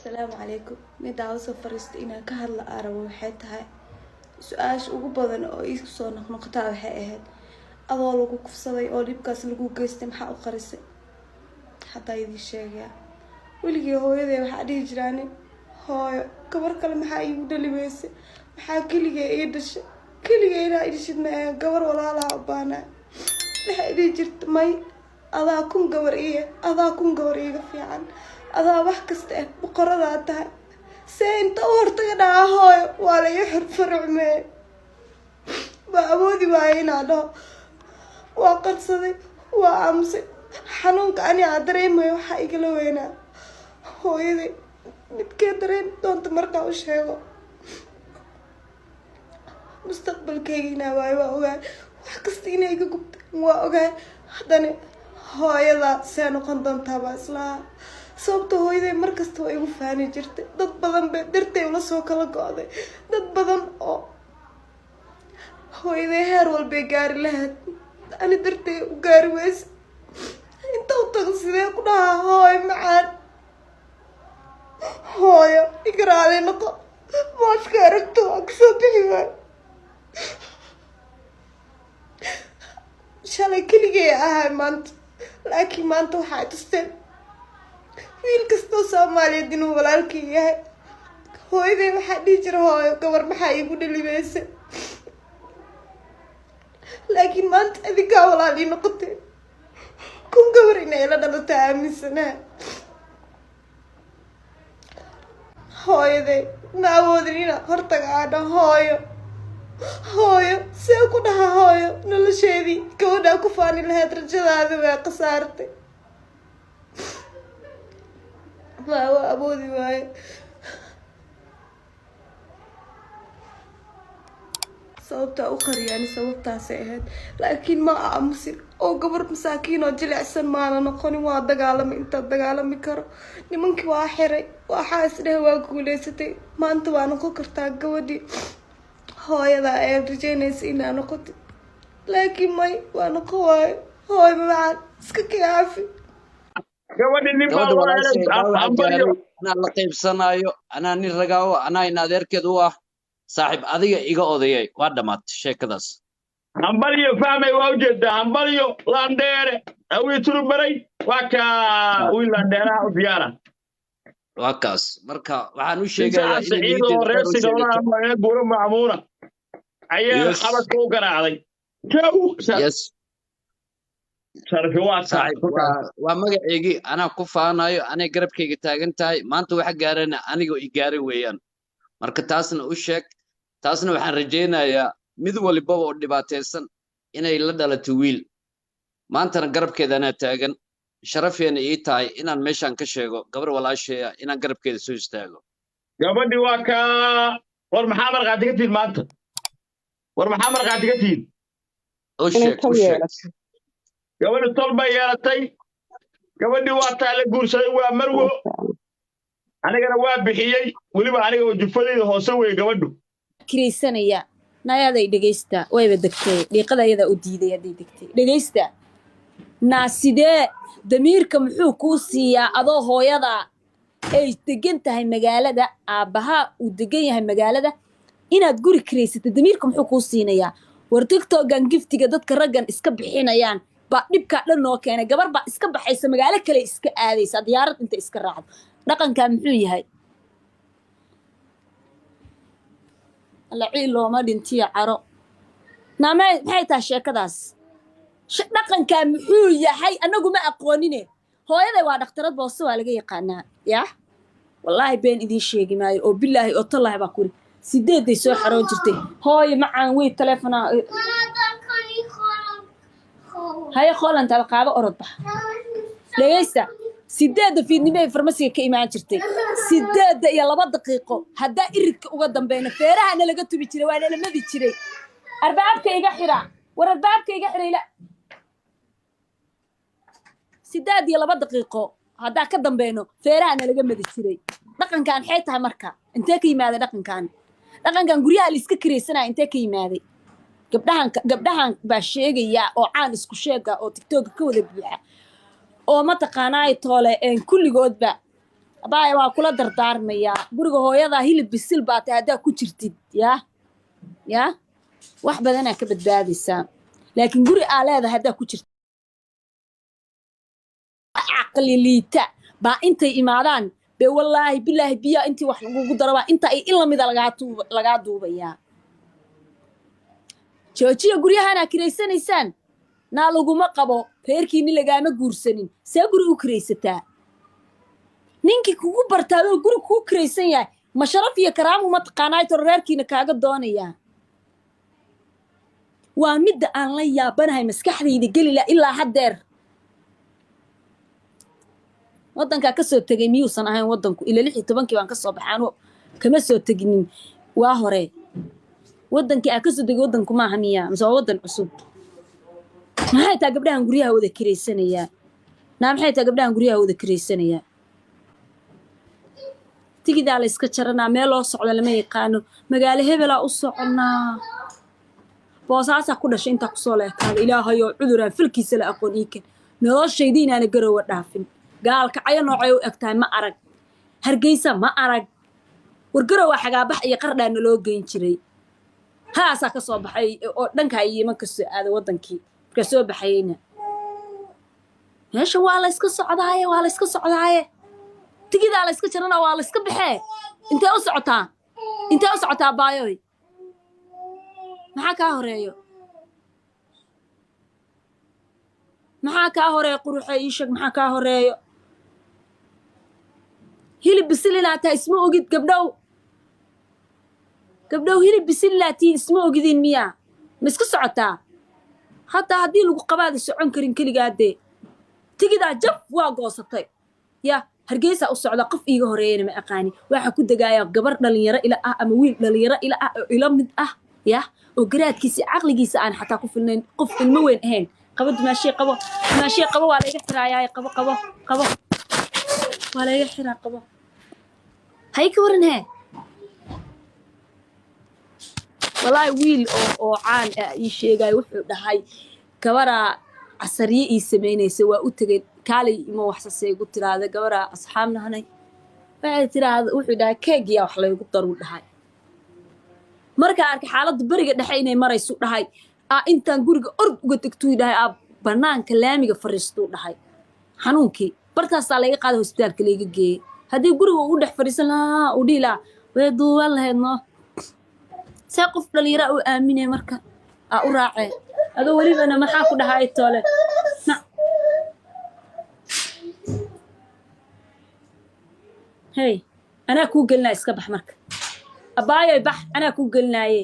السلام عليكم مدعو سفرست إنا كهلا أربو حيتها سؤاش ugu badan oo isu soo noqnoqtaa waxay ahayd adoo lagu kufsaday oo dhibkaas lagu geystay maxaa u qarisay hadaa idin sheegaya weligii hooyaday waxa dhihi jiraan hooyo gabar kale maxaa iigu dhalibeysay maxaa keligay ii dhashay keligay inaa dhashid ma aha gabar walaalaha u baanaa waxay dhihi jirtay may adaa kun gabar iiga fiican adaa wax kasta ah boqoradaa tahay سين تورتك أنا هاي ولا يحرفر عمي بأبودي باينا ده وقت صدق وأمسك حنونك أنا أدري ما يحقق لوينا هو يدي نتكدرين دون تمرقع وشيء مستقبل كينا باي وأوجا وحكستيني يقول وأوجا هذا هاي لا سانو قندم تباس لا sababta hooyaday markasta way igu faani jirtay dad badan bay dartay ula soo kala go'day dad badan oo hooyaday heer walbay gaari lahayd ani dartay u gaari weyse inta u tago sidee ku dhahaa hooyo macaan hooyo igraale noqo maaska aragto waa kasoo bixi waay shalay keligay ahay maanta laakiin maanta waxay tusteen wiil kastoo Soomaaliyeed inuu walaalkii yahay hooyaday waxaa dhihi jira hooyo gabar maxaa iigu dhalibeysay laakiin maanta adinkaa walaalii noqotay kun gabar inay la dhalato aaminsanaa hooyaday ma awoodin inaan hortaga aadha hooyo see ku dhaha hooyo nolosheedii gabadhaa ku faani lahayd rajadaadi waa khasaartay ما هو أبودي واي sababta u qariyaan sababtaas ay ahayd laakiin ma aamusin oo gabar masaakiin oo jilicsan maana noqon waa dagaalami karo nimankii waa xiray waxa isdhahay waa guuleysatay maanta waa noqon kartaa gabadhii hooyada ay rajaynaysa inaa noqoto laakiin may waa noqon waayo hooyo macaan iska kaafi gabadha walaashay anaa la qaybsanayo anaa nin ragaawo anaa in adeerkeed u ah saaxiib adiga iga odayay waa dhamaatay sheekadaas hambalyo fahmay waa ujeedaa hambalyo landheere awii turubaray waa ka wiil landheeraha u diyaara waa kaas marka waxaan u sheegayaa in ciido reersiga walaalaha buuro macmuuna ayaa xabadka u garaacday yes waa magaceygii anaa ku faanayo anay garabkayga taagan tahay maanta waxa gaarana aniga i gaaray weeyaan marka taasna u sheeg taasna waxaan rajaynayaa mid walibaba oo dhibaataysan inay la dhalato wiil maantana garabkeeda anaa taagan sharafeena ii tahay inaan meeshaan ka sheego gabar walaasheeya inaan garabkeeda soo istaago gabadhi waa ka war maxaa marqaati ka tihiin maanta war maxaa marqaati ka tihiin u sheeg gabadhi tol bay yeelatay gabadhi waa taale guursaday waa marwo anigana waa bixiyey weliba aniga oo jufadayda hoose wey gabadhu kiraysanaya naayaday dhegaysta wayba degtay dhiiqada iyada u diiday haday degtay dhegaysta naasidee damiirka muxuu kuu siiyaa adoo hooyada ay degan tahay magaalada aabbaha uu degan yahay magaalada inaad guri kiraysato damiirka muxuu kuu siinayaa war tiktokan giftiga dadka raggan iska bixinayaan baa dhibkaa dhan noo keenay gabar baa iska baxaysa magaalo kale iska aadaysa diyaarad inta iska raacdo dhaqankaa muxuu yahay alla ciilooma dhintiya caro naamay maxay tahay sheekadaas dhaqankaa muxuu yahay annagu ma aqoonine hooyaday waa dhakhtarad boose waa laga yaqaanaa yaa wallaahi been idiin sheegi maayo oo bilaahi oo tallaahi baa kuri 8 soo xaroon jirtay hooyo macaan wey teleefona هاي خالن تبع قاعدة أرد بح ليسا سداد في النماء فرمسية كإيمان شرتي سداد يلا بعض دقيقة هدا إرك وقدم بين فيرها أنا لقيته بيشري وأنا لما بيشري 4 كي حرا ورا 4 كي حرا لا سداد يلا بعض دقيقة هدا قدم بينه فيرها أنا لقيت بيشري لكن كان حيتها مركا أنت كي ماذا لكن كان قريها اللي سكري سنة أنت كي ماذا gabdhahan baa sheegaya oo caan isku sheega oo tiktok ka wada buuxa oo ma taqaanaay toole kulligoodba abaaya waa kula dardaarmayaa guriga hooyadaa hilib bisil baa tahay haddaa ku jirtid yaa wax badanaa ka badbaadaysaa laakiin guri aa leedahay haddaa ku jirtid caqli liita baa intay imaadaan be wallaahi bilaahi biyaa intii wax lagugu darabaa inta ay in lamida lagaa duubayaa joojiya guryahanaa kiraysanaysaan naa laguma qabo reerkiini lagaama guursanin see guri u kiraysataa ninkii kugu bartaadoo guri kuu kiraysan yahay ma sharaf iyo karaamu ma taqaanaayto reerkiina kaaga doonayaa waa midda aan la yaabanahay maskaxdayda gelila ilaa haddeer waddankaa ka soo tegay miyuusan ahayn waddanku ila 16 baan ka soo baxaano kama soo teginin waa hore waddankii aa ka soo tegay waddanku maaha miyaa mise waa waddan cusub maxay taa gabdhahan guryaha wada kiraysanayaa maxay taa gabdhahan guryaha wada kiraysanayaa tigidaa la iska jaranaa meel loo socdo lama yaqaano magaalo hebelaa u soconaa boosaasaa ku dhashay intaa kusoo leekaada ilaahayoo cuduraan filkiisa la aqoon iikan noloshaydii inaana garowa dhaafin gaalkacayo noocay u eg tahay ma arag hargeysa ma arag war garowa xagaabax iyo qardhaana loo geyn jiray haasaa ka soo baxay oo dhankaa yiman ka soo aaday waddankii markaa soo baxayeyna meesha waa la iska socdaaye tigidaa la iska jarana waa la iska baxee intee u socotaa baayoy maxaa kaa horeeyo quruxee ii sheeg maxaa kaa horeeyo hilib bisil inaad tahay isma ogid gabdhow hilib bisil inaad tihiin isma ogidin miyaa ma iska socotaa hataa haddii lagu qabaada socon karin keligaadee tigidaa jab waa goosatay hargeysa u socda qof iiga horeeyana ma aqaani waxa ku dagaaya gabar dhalinyaro ila ah ama wiil dhalinyaro ila ah oo ila mid ah oo garaadkiisa aqligiisa aan xataa ku filnayn qof ilmo weyn ahayn qabo dimaashii qabo waa la iga xiraayaa qabo waa la iga xiraa qabo hay ka waran wallaahi wiil oo caan ah ii sheegay wuxuu dhahay gabaraa casariye ii samaynaysa waa u tegay kaalay ima waxsasay igu tiraada gabaraa asxaabna hanay waxay tiraada wuxuu dhahay keegiyaa wax laygu daruu dhahay markaa arkay xaaladda bariga dhexe inay maraysu dhahay intaan guriga ord uga tegtuu dhahay bannaanka laamiga fariistuu dhahay xanuunkii bartaasaa layga qaaday hosbitaalka layga geeyey haddii guriga ugu dhex fadhiisan lahaa uu dhihi lahaa way duuban lahayd noo see qof dhalinyara u aaminay marka u raacee adoo welibana maxaa ku dhahay toole hey anaa kuu gelinaa iska bax marka abaayoy bax anaa kuu gelinaaye